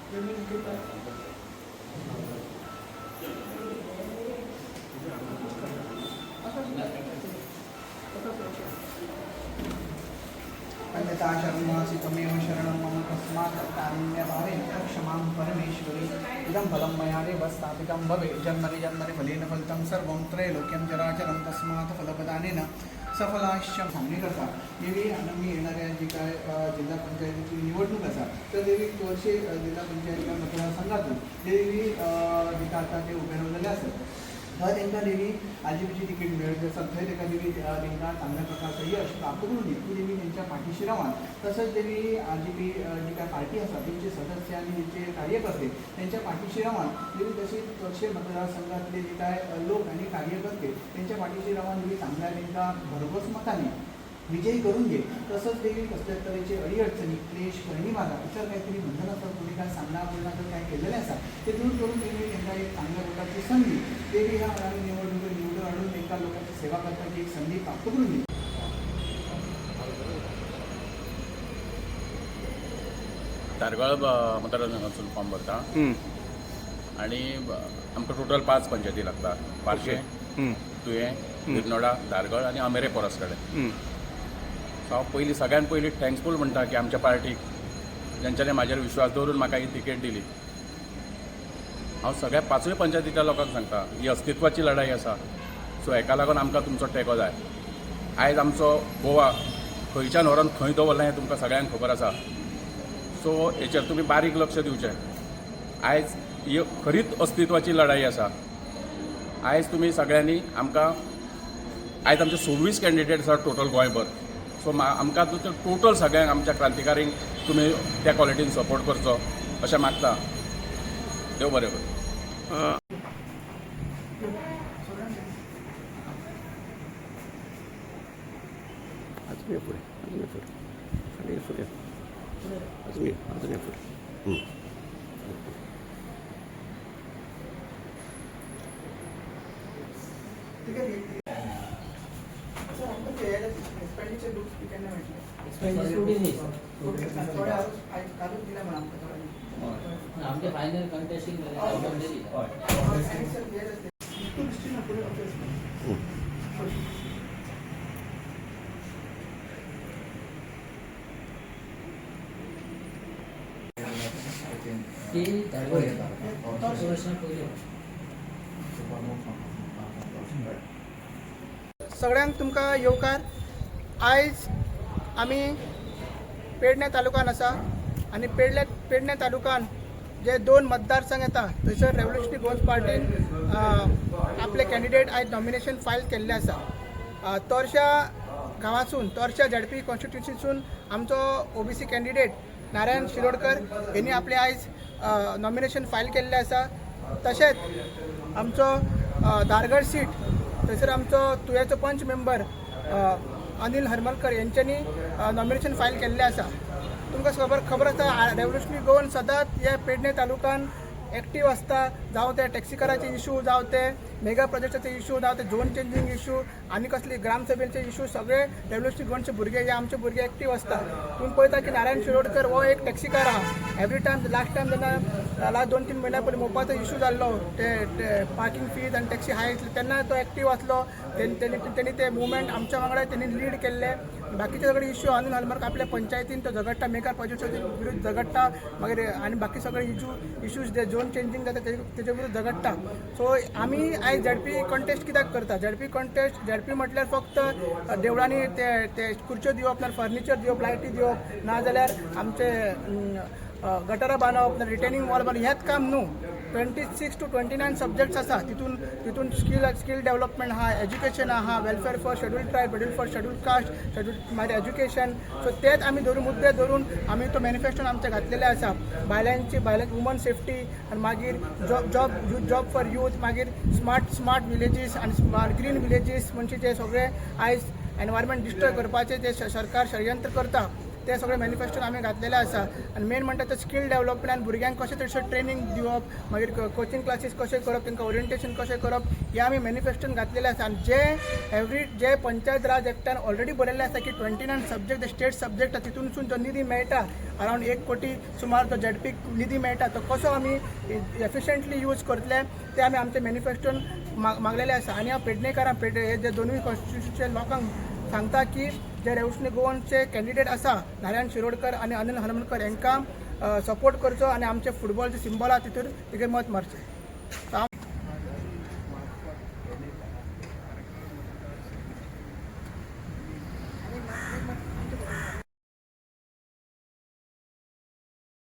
अन्यथा शरणमासि त्वमेव शरणं मम तस्मात् कारुण्यभावेन क्षमां परमेश्वरी इदं फलं मया देव स्थापितं भवेत् जन्मनि जन्मनि फलेन फलितं सर्वं त्रैलोक्यं चराचरं तस्मात् फलप्रदानेन सफलाश्च सांगणे करता देवी आम्ही येणाऱ्या जी काय जिल्हा पंचायतीची निवडणूक असा तर देवी वर्षे जिल्हा पंचायतीच्या मतदारसंघातून देवी जी आता ते उभे राहिलेले असतात तर त्यांना देवी आजीबीची तिकीट मिळत असतात थंय त्यांना देवी त्यांना चांगल्या प्रकारचं यश प्राप्त करून देईल ती देवी त्यांच्या पाठीशी राहावा तसंच देवी आजीबी जी काय पार्टी असतात त्यांचे सदस्य आणि त्यांचे कार्यकर्ते त्यांच्या पाठीशी राहावा देवी तसेच वर्षे मतदारसंघातले जे काय लोक आणि कार्यकर्ते त्यांच्या पाठीशी राहावा देवी चांगल्या त्यांना भरघोस मताने विजयी करून घे तसंच देवी कसल्या तऱ्हेचे अडीअडचणी क्लेश करणी बाधा इतर काहीतरी बंधन असतात कोणी काय सामना बोलण्याचं काय केलेले असतात ते दूर करून देवी त्यांना एक चांगल्या प्रकारची संधी देवी ह्या आगामी निवडणुकीत निवडून आणून एका लोकांची सेवा करण्याची एक संधी प्राप्त करून घे तारगाळ मतदारसंघातून फॉर्म भरता आणि आमकां टोटल 5 पंचायती लागता पार्शे तुयें निर्नोडा दारगळ आणि आमेरे परसकडे हांव पयलीं सगळ्यान पयलीं थँक्सफूल म्हणटा की आमच्या पार्टीक जेंच्यांनी म्हाजेर विश्वास दवरून म्हाका ही तिकेट दिली हांव सगळ्या 5 पंचायतीच्या लोकांक सांगता ही अस्तित्वाची लढाई आसा सो हेका लागून आमकां तुमचो तेंको जाय आयज आमचो गोवा खंयच्यान व्हरोन खंय दवरलें हें तुमकां सगळ्यांक खबर आसा सो हेचेर तुमी बारीक लक्ष दिवचें आयज ही खरीच अस्तित्वाची लढाई आसा आयज तुमी सगळ्यांनी आमकां आयज आमचे 26 कॅन्डिडेट आसा टोटल गोंयभर सो आमकां टोटल सगळ्यांक आमच्या क्रांतिकारींक तुमी त्या क्वॉलिटीन सपोर्ट करचो अशें मागता देव बरें कर आमचे फायनल कंटेस्टिंग सगळ्यांक तुमकां येवकार आयज आमी पेडणे तालुकान आसा आनी पेडणे तालुकान जे 2 मतदारसंघ येता थंयसर रेव्होल्युशनरी गोवन्स पार्टीन आपले कॅन्डिडेट आयज नॉमिनेशन फायल केल्ले आसा तोरशा गांवांसून तोरशा झडपी कॉन्स्टिट्युन्सीसून आमचो ओबीसी कॅन्डिडेट नारायण शिरोडकर यांनी आपले आयज नॉमिनेशन फायल केल्ले आसा तशेंच आमचो दारगड सीट थंयसर आमचो तुयेचो पंच मेंबर अनिल हरमलकर यांच्यांनी नॉमिनेशन फायल केल्लें आसा तुमकां खबर आसा रेव्होल्युशनरी गोवन सदांच ह्या पेडणे तालुकान एक्टीव आसता जावं ते टॅक्सीकाराचे इशू जावं ते मेगा प्रोजेक्टाचे इशू जावं ते झोन चेंजींग इशू आनी कसले ग्रामसभेचे इशू सगळे रेव्होल्युशनरी गोवनचे भुरगे हे आमचे भुरगे एक्टीव आसता तुम्ही पळयता की नारायण शिरोडकर हो एक टॅक्सीकार आहा एवरी टायम लास्ट टायम जेन्ना लास्ट 2-3 म्हयन्या पयलीं मोपाचो इशू जाल्लो ते पार्किंग फीज आनी टॅक्सी हाय तेन्ना तो एक्टीव आसलो तेणी ते मुवमेंट आमच्या वांगडा तेणी लीड केल्ले बाकीचे सगळे इशू अनिल हलमार्क आपल्या पंचायतीन तो झगडटा मेगा प्रोजेक्टाच्या विरुद्ध झगडटा मागीर आनी बाकी सगळे इशूज जे झोन चेंजींग जाता तेजे विरुद्ध झगडटा सो आमी आयज झडपी कॉन्टेस्ट कित्याक करता झडपी कॉन्टेस्ट झडपी म्हटल्यार फक्त देवळांनी ते खुर्च्यो दिवप ना फर्निचर दिवप लायटी दिवप नाजाल्यार आमचे गटारां बांदप रिटेनिंग वॉल बांदप हेंच काम न्हू 26 to 29 सब्जेक्ट्स आसा तितून स्कील डेव्हलपमेंट आहा एज्युकेशन आहा welfare for schedule tribe schedule for schedule caste schedule मागीर एज्युकेशन सो तेच आमी धरून मुद्दे धरून आमी तो मॅनिफेस्टोन आमचे घातलेले आसा बायलांची वुमन सेफ्टी आनी मागीर जॉब फॉर यूथ मागीर स्मार्ट विलेजीस आनी ग्रीन विलेजीस म्हणजे जे सगळे आयज एनवायरमेंट डिस्ट्रॉय करपाचे जे सरकार षडयंत्र करता ते सगळे मॅनिफेस्टोन आमी घातलेले आसा आनी मेन म्हणटा ते स्कील डेव्हलपमेंट आनी भुरग्यांक कशें तरेचें ट्रेनींग दिवप मागीर कोचिंग क्लासीस कशें करप तांकां ओरिएंटेशन कशें करप हे आमी मॅनिफेस्टोन घातलेलें आसा आनी जे पंचायत राज एक्टान ऑलरेडी बरयल्लें आसा की 29 सब्जेक्ट स्टेट सब्जेक्ट तितूनसून जो निधी मेळटा अरावंड 1 कोटी सुमार जो झेडपीक निधी मेळटा तो कसो आमी एफिशियंटली यूज करतले ते आमी आमचे मॅनिफेस्टोन मागलेले आसा आनी हांव पेडणेकारां हे जे दोनूय कॉन्स्टिट्युशनचे लोकांक सांगता की जे रेव्होल्युशनरी गोवनचे कॅन्डिडेट आसा नारायण शिरोडकर आनी अनिल हनुमनकर हांकां सपोर्ट करचो आनी आमचे फुटबॉलचे सिंबल आसा तितून तिगे मत मारचें.